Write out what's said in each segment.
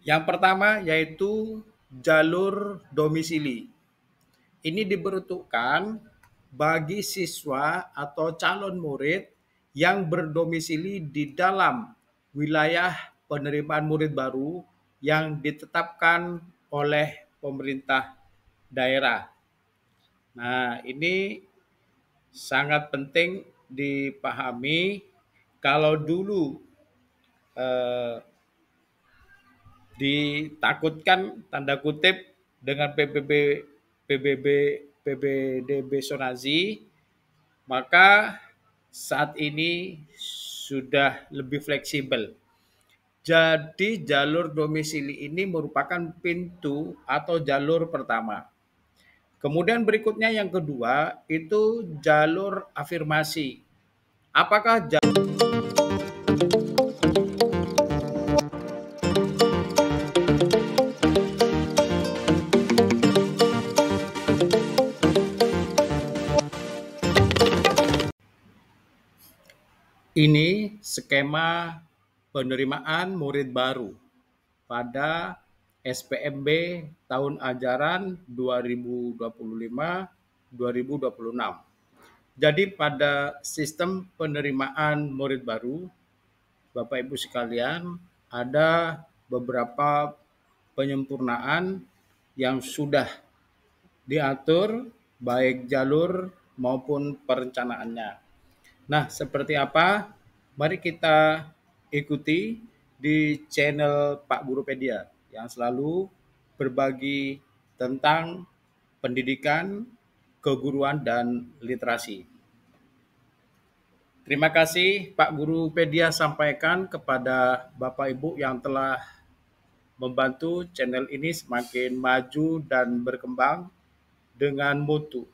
Yang pertama yaitu jalur domisili. Ini diperuntukkan bagi siswa atau calon murid yang berdomisili di dalam wilayah penerimaan murid baru yang ditetapkan oleh pemerintah daerah. Nah, ini sangat penting dipahami. Kalau dulu eh, ditakutkan tanda kutip dengan PBB PBDB zonasi, maka saat ini sudah lebih fleksibel. Jadi jalur domisili ini merupakan pintu atau jalur pertama. Kemudian berikutnya yang kedua itu jalur afirmasi. Apakah ini skema penerimaan murid baru pada SPMB tahun ajaran 2025-2026. Jadi pada sistem penerimaan murid baru, Bapak Ibu sekalian, ada beberapa penyempurnaan yang sudah diatur baik jalur maupun perencanaannya. Nah, seperti apa? Mari kita ikuti di channel Pak Gurupedia yang selalu berbagi tentang pendidikan, keguruan, dan literasi. Terima kasih Pak Gurupedia sampaikan kepada Bapak Ibu yang telah membantu channel ini semakin maju dan berkembang dengan mutu,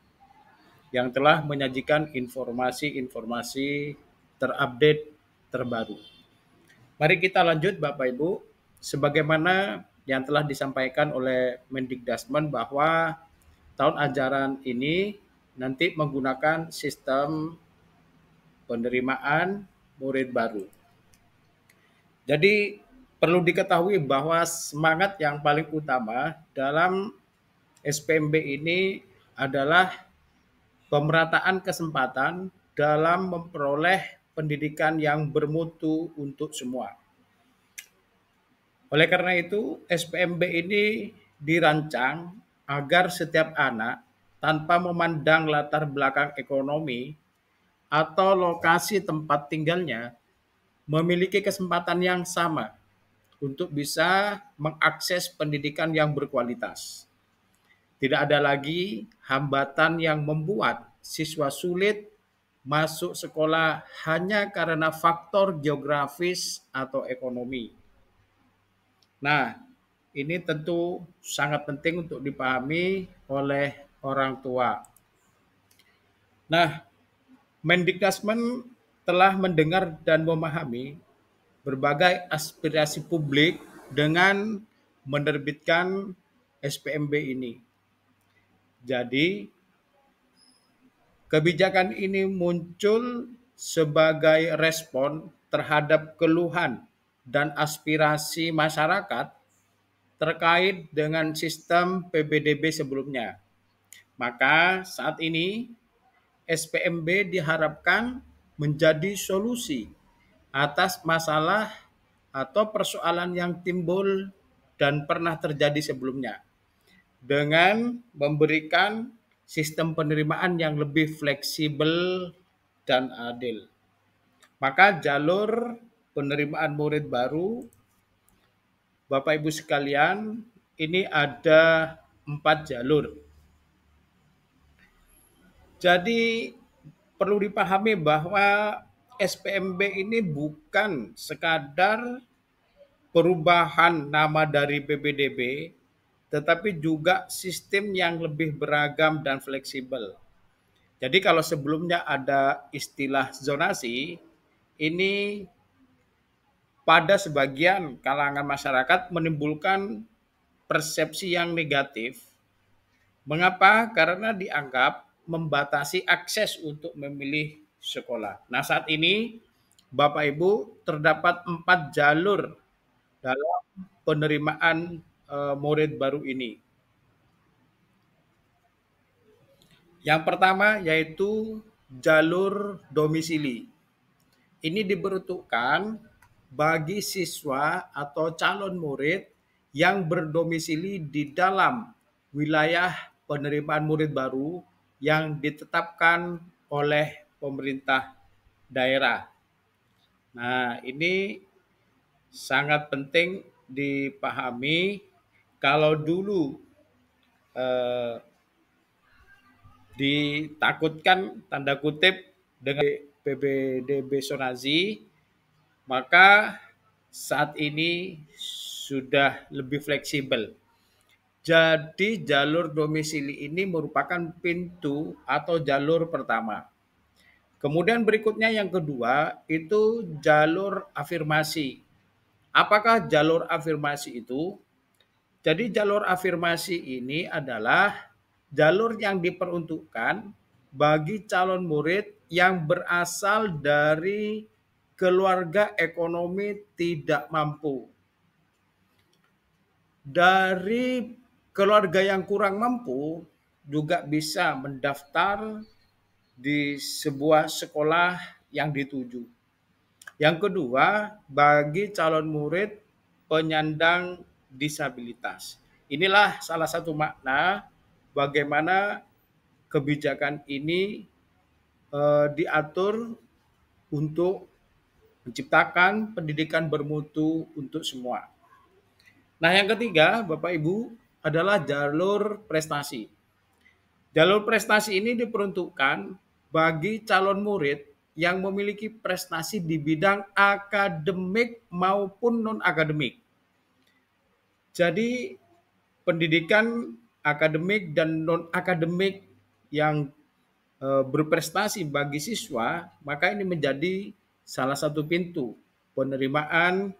yang telah menyajikan informasi-informasi terupdate terbaru. Mari kita lanjut Bapak Ibu, sebagaimana yang telah disampaikan oleh Mendikdasmen bahwa tahun ajaran ini nanti menggunakan sistem penerimaan murid baru. Jadi perlu diketahui bahwa semangat yang paling utama dalam SPMB ini adalah pemerataan kesempatan dalam memperoleh pendidikan yang bermutu untuk semua. Oleh karena itu, SPMB ini dirancang agar setiap anak tanpa memandang latar belakang ekonomi atau lokasi tempat tinggalnya memiliki kesempatan yang sama untuk bisa mengakses pendidikan yang berkualitas. Tidak ada lagi hambatan yang membuat siswa sulit masuk sekolah hanya karena faktor geografis atau ekonomi. Nah, ini tentu sangat penting untuk dipahami oleh orang tua. Nah, Mendikdasmen telah mendengar dan memahami berbagai aspirasi publik dengan menerbitkan SPMB ini. Jadi, kebijakan ini muncul sebagai respon terhadap keluhan dan aspirasi masyarakat terkait dengan sistem PBDB sebelumnya. Maka saat ini SPMB diharapkan menjadi solusi atas masalah atau persoalan yang timbul dan pernah terjadi sebelumnya, dengan memberikan sistem penerimaan yang lebih fleksibel dan adil. Maka jalur penerimaan murid baru, Bapak Ibu sekalian, ini ada 4 jalur. Jadi perlu dipahami bahwa SPMB ini bukan sekadar perubahan nama dari PBDB, tetapi juga sistem yang lebih beragam dan fleksibel. Jadi kalau sebelumnya ada istilah zonasi, ini pada sebagian kalangan masyarakat menimbulkan persepsi yang negatif. Mengapa? Karena dianggap membatasi akses untuk memilih sekolah. Nah, saat ini Bapak Ibu terdapat 4 jalur dalam penerimaan murid baru ini. Yang pertama yaitu jalur domisili. Ini diperuntukkan bagi siswa atau calon murid yang berdomisili di dalam wilayah penerimaan murid baru yang ditetapkan oleh pemerintah daerah. Nah, ini sangat penting dipahami. Kalau dulu eh, ditakutkan tanda kutip dengan PBDB zonasi, maka saat ini sudah lebih fleksibel. Jadi jalur domisili ini merupakan pintu atau jalur pertama. Kemudian berikutnya yang kedua itu jalur afirmasi. Apakah jalur afirmasi itu? Jadi jalur afirmasi ini adalah jalur yang diperuntukkan bagi calon murid yang berasal dari keluarga ekonomi tidak mampu. Dari keluarga yang kurang mampu juga bisa mendaftar di sebuah sekolah yang dituju. Yang kedua, bagi calon murid penyandang disabilitas. Inilah salah satu makna bagaimana kebijakan ini diatur untuk menciptakan pendidikan bermutu untuk semua. Nah, yang ketiga, Bapak Ibu, adalah jalur prestasi. Jalur prestasi ini diperuntukkan bagi calon murid yang memiliki prestasi di bidang akademik maupun non-akademik. Jadi, pendidikan akademik dan non-akademik yang berprestasi bagi siswa, maka ini menjadi salah satu pintu penerimaan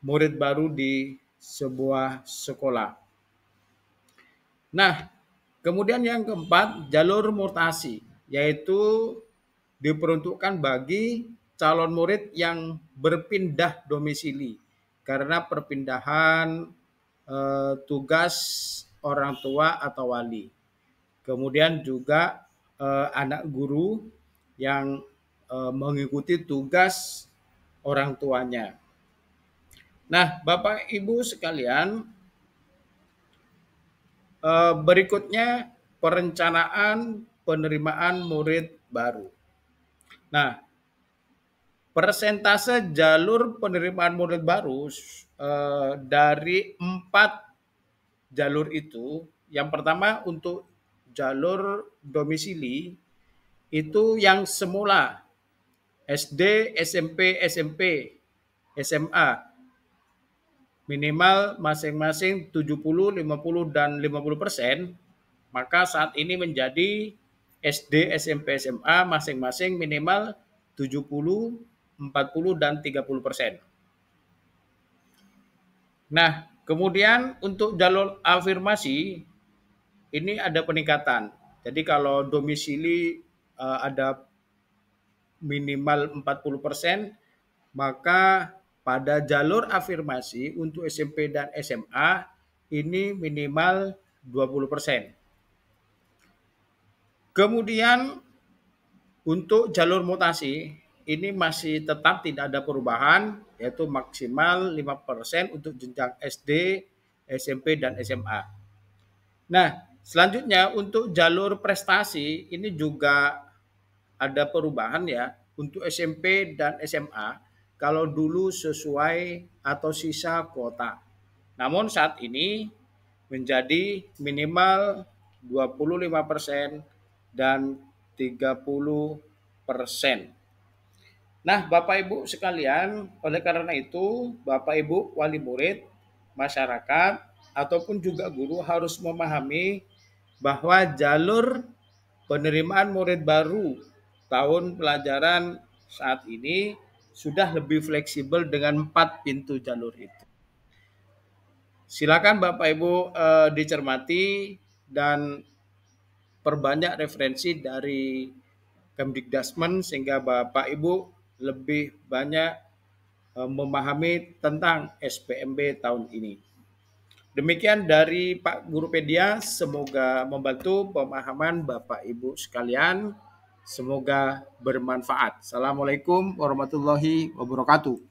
murid baru di sebuah sekolah. Nah, kemudian yang keempat, jalur mutasi, yaitu diperuntukkan bagi calon murid yang berpindah domisili karena perpindahan tugas orang tua atau wali. Kemudian juga anak guru yang mengikuti tugas orang tuanya. Nah, Bapak Ibu sekalian, berikutnya perencanaan penerimaan murid baru. Nah, persentase jalur penerimaan murid baru dari 4 jalur itu, yang pertama untuk jalur domisili itu yang semula SD, SMP, SMA minimal masing-masing 70, 50 dan 50%, maka saat ini menjadi SD, SMP, SMA masing-masing minimal 70, 40 dan 30%. Nah, kemudian untuk jalur afirmasi ini ada peningkatan. Jadi kalau domisili ada minimal 40%, maka pada jalur afirmasi untuk SMP dan SMA ini minimal 20%. Kemudian untuk jalur mutasi ini masih tetap tidak ada perubahan, yaitu maksimal 5% untuk jenjang SD, SMP, dan SMA. Nah, selanjutnya untuk jalur prestasi ini juga ada perubahan ya. Untuk SMP dan SMA, kalau dulu sesuai atau sisa kuota. Namun saat ini menjadi minimal 25% dan 30%. Nah, Bapak Ibu sekalian, oleh karena itu, Bapak Ibu wali murid, masyarakat, ataupun juga guru harus memahami bahwa jalur penerimaan murid baru tahun pelajaran saat ini sudah lebih fleksibel dengan 4 pintu jalur itu. Silakan Bapak Ibu dicermati dan perbanyak referensi dari Kemdikdasmen sehingga Bapak Ibu lebih banyak memahami tentang SPMB tahun ini. Demikian dari Pak Gurupedia, semoga membantu pemahaman Bapak Ibu sekalian. Semoga bermanfaat. Assalamualaikum warahmatullahi wabarakatuh.